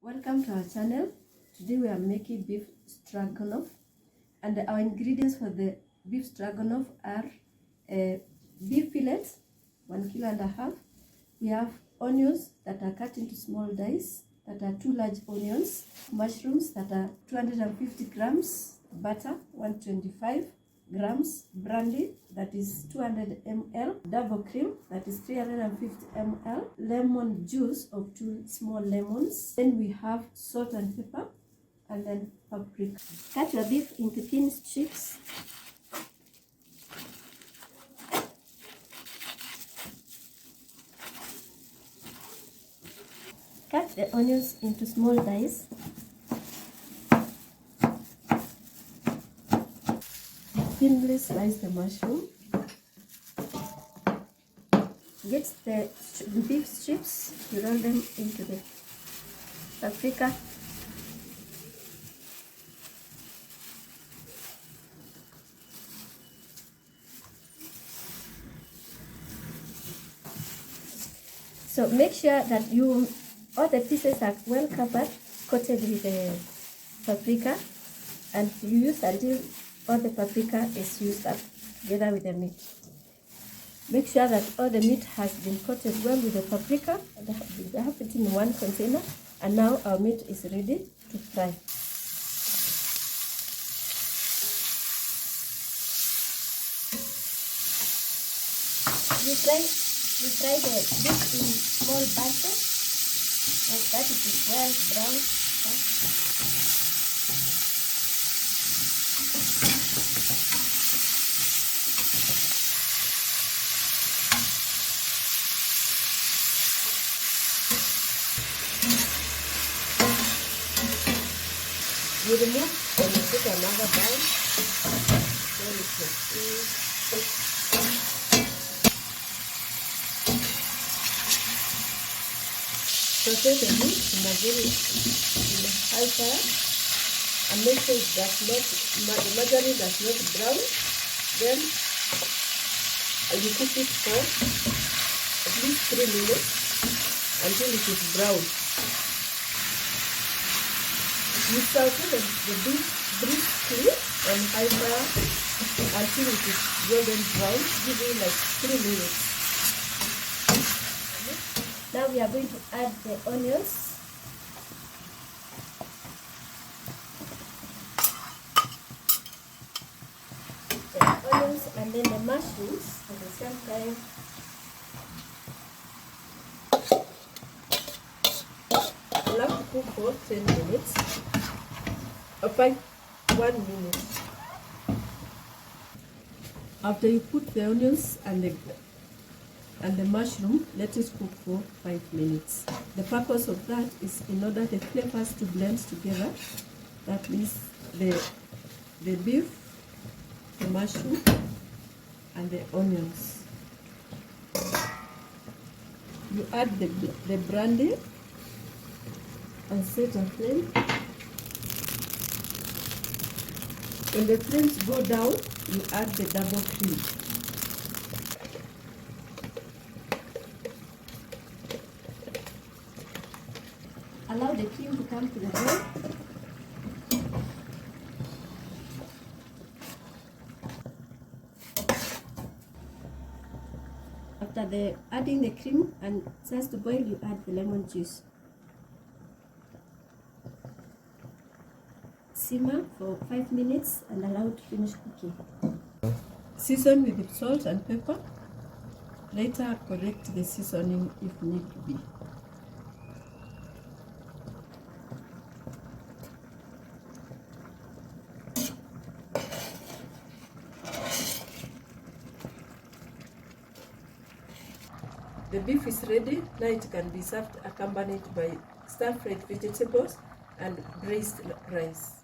Welcome to our channel. Today we are making beef stroganoff, and our ingredients for the beef stroganoff are beef fillets, 1.5 kg. We have onions that are cut into small dice, that are 2 large onions, mushrooms that are 250 grams, butter 125 grams, brandy that is 200 ml, double cream that is 350 ml, lemon juice of 2 small lemons. Then we have salt and pepper, and then paprika. Cut your beef into thin strips. Cut the onions into small dice. Thinly slice the mushroom. Get the beef strips, you roll them into the paprika. So make sure that all the pieces are well covered, coated with the paprika, and you use until all the paprika is used up together with the meat. Make sure that all the meat has been coated well with the paprika. I have it in one container, and now our meat is ready to fry. We fry the beef in small batches, like that. It is well brown. You remove and you put another bowl. Then you can saute the meat in a high fire, and make sure it does not, the margarine does not brown. Then you cook it for at least 3 minutes until it is brown. You saute the beef briskly on high fire until it is golden brown. Give it like 3 minutes. Now we are going to add the onions. And then the mushrooms at the same time. Allow to cook for 10 minutes. Or 1 minute. After you put the onions and the mushroom, let it cook for 5 minutes. The purpose of that is in order the flavors to blend together. That means the beef, the mushroom, and the onions. You add the brandy and set a flame. When the flames go down, you add the double cream. Allow the cream to come to the boil. After adding the cream and it starts to boil, you add the lemon juice. Simmer for 5 minutes and allow it to finish cooking. Season with salt and pepper. Later correct the seasoning if need be. The beef is ready. Now it can be served accompanied by stir-fried vegetables and braised rice.